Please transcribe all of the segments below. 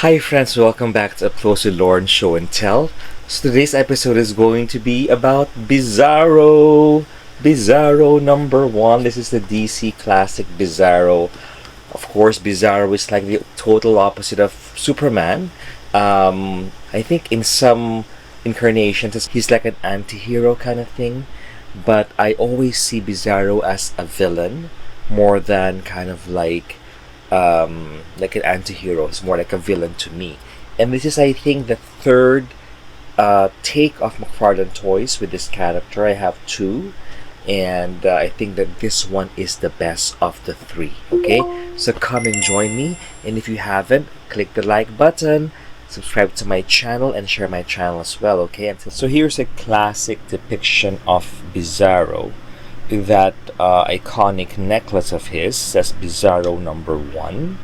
Hi friends, welcome back to Up Close with Lauren Show and Tell. So today's episode is going to be about Bizarro. Bizarro number one. This is the DC classic Bizarro. Of course, Bizarro is like the total opposite of Superman. I think in some incarnations he's like an anti-hero kind of thing. But I always see Bizarro as a villain more than kind of like an anti-hero. It's more like a villain to me. And this is, I think, the third take of McFarlane toys with this character. I have two, and I think that this one is the best of the three. Okay, so come and join me, and if you haven't, click the like button, subscribe to my channel, and share my channel as well. Okay, so here's a classic depiction of Bizarro. That iconic necklace of his says Bizarro number one.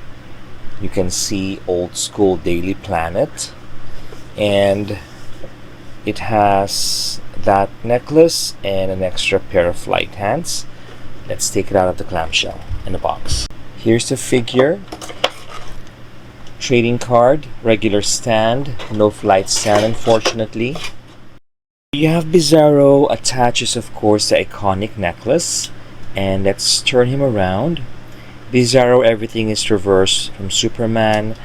You can see old school Daily Planet, and it has that necklace and an extra pair of flight hands. Let's take it out of the clamshell in the box. Here's the figure, trading card, regular stand, no flight stand unfortunately. You have Bizarro attaches, of course, the iconic necklace, and let's turn him around. Bizarro, everything is reversed from Superman,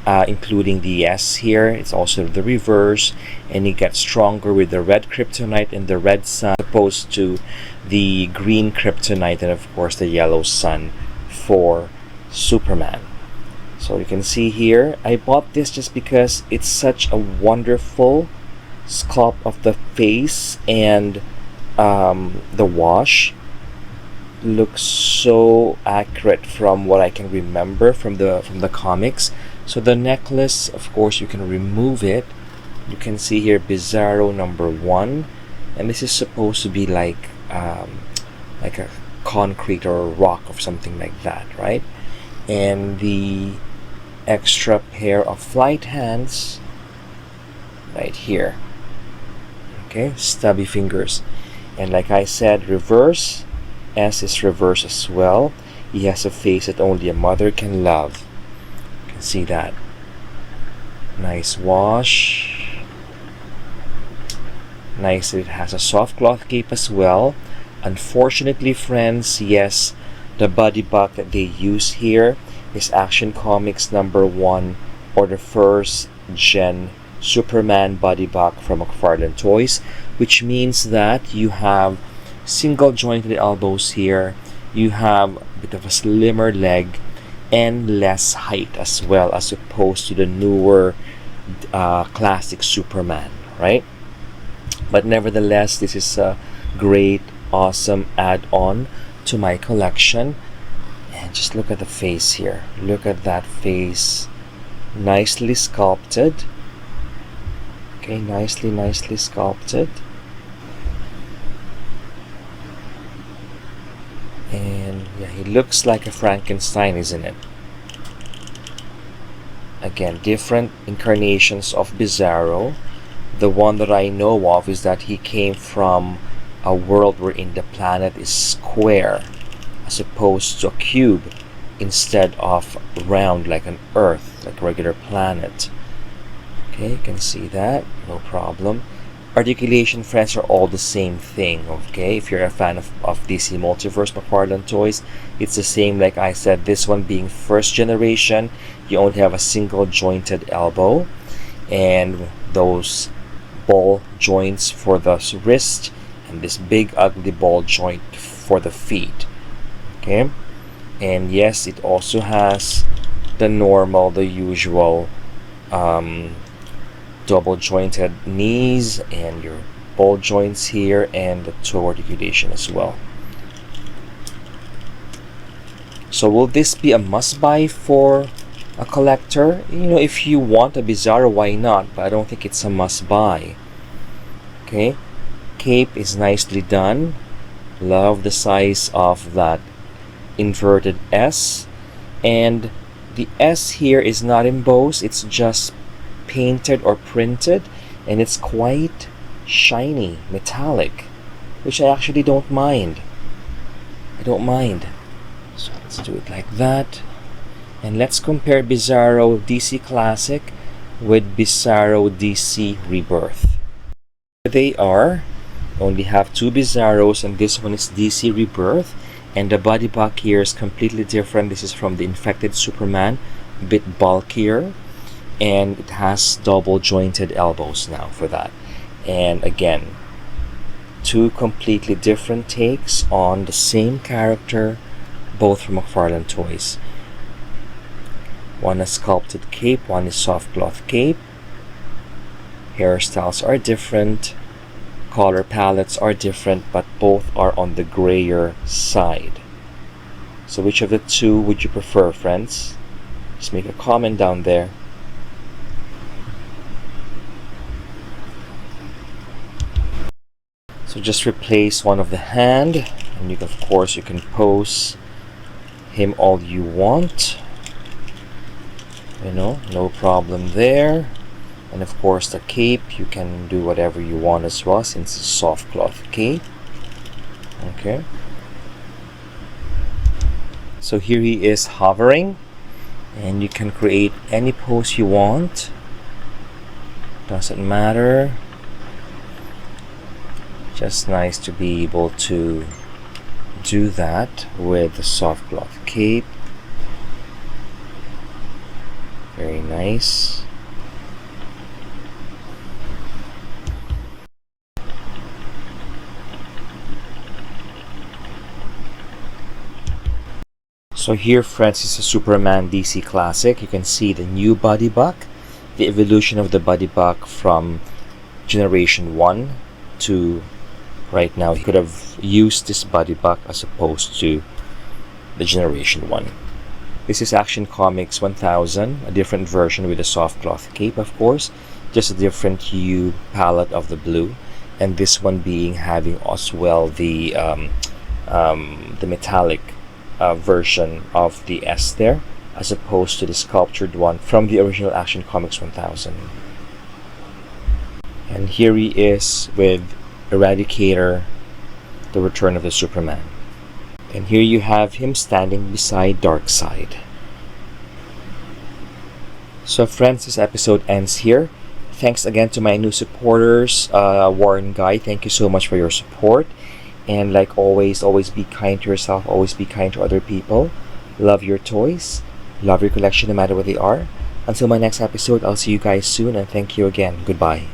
including the S here. It's also the reverse, and he gets stronger with the red kryptonite and the red sun, opposed to the green kryptonite and, of course, the yellow sun for Superman. So you can see here, I bought this just because it's such a wonderful sculpt of the face, and the wash looks so accurate from what I can remember from the comics. So the necklace, of course, you can remove it. You can see here Bizarro number one, and this is supposed to be like a concrete or a rock or something like that, right? And the extra pair of flight hands right here. Okay, stubby fingers, and like I said, reverse. S is reverse as well. He has a face that only a mother can love. You can see that. Nice wash. Nice. It has a soft cloth cape as well. Unfortunately, friends, yes, the body buck that they use here is Action Comics number one, or the first gen Superman body buck from McFarlane Toys, which means that you have single jointed elbows here, you have a bit of a slimmer leg, and less height as well, as opposed to the newer classic Superman, right? But nevertheless, this is a great, awesome add-on to my collection. And just look at the face here. Look at that face, nicely sculpted. Okay, nicely sculpted. And yeah, he looks like a Frankenstein, isn't it? Again, different incarnations of Bizarro. The one that I know of is that he came from a world wherein the planet is square as opposed to a cube, instead of round like an Earth, like a regular planet. Okay, you can see that, no problem. Articulation, friends, are all the same thing. Okay, if you're a fan of DC Multiverse McFarlane toys, it's the same. Like I said, this one being first generation, you only have a single jointed elbow, and those ball joints for the wrist, and this big ugly ball joint for the feet. Okay, and yes, it also has the normal, the usual double jointed knees and your ball joints here, and the toe articulation as well. So will this be a must buy for a collector? You know, if you want a Bizarro, why not? But I don't think it's a must buy. Okay, cape is nicely done. Love the size of that inverted S, and the S here is not embossed, it's just painted or printed, and it's quite shiny, metallic, which I actually don't mind. I don't mind. So let's do it like that. And let's compare Bizarro DC Classic with Bizarro DC Rebirth. Here they are. Only have two Bizarros, and this one is DC Rebirth. And the body buck here is completely different. This is from the Infected Superman, a bit bulkier, and it has double jointed elbows now for that. And again, two completely different takes on the same character, both from McFarlane Toys. One is sculpted cape, one is soft cloth cape. Hairstyles are different, color palettes are different, but both are on the grayer side. So which of the two would you prefer, friends? Just make a comment down there. So just replace one of the hand, and you can, of course, you can pose him all you want. You know, no problem there. And of course the cape, you can do whatever you want as well, since it's soft cloth cape. Okay. So here he is hovering, and you can create any pose you want. Doesn't matter. Just nice to be able to do that with the soft cloth cape. Very nice. So here, friends, is a Superman DC Classic. You can see the new body buck, the evolution of the body buck from Generation 1 to right now. He could have used this body buck as opposed to the Generation 1. This is Action Comics 1000, a different version with a soft cloth cape, of course, just a different hue palette of the blue, and this one being having as well the metallic version of the S there, as opposed to the sculptured one from the original Action Comics 1000. And here he is with Eradicator, the Return of the Superman. And here you have him standing beside Darkseid. So friends, this episode ends here. Thanks again to my new supporters, Warren Guy. Thank you so much for your support. And like always be kind to yourself, always be kind to other people. Love your toys, love your collection no matter what they are. Until my next episode, I'll see you guys soon, and thank you again. Goodbye.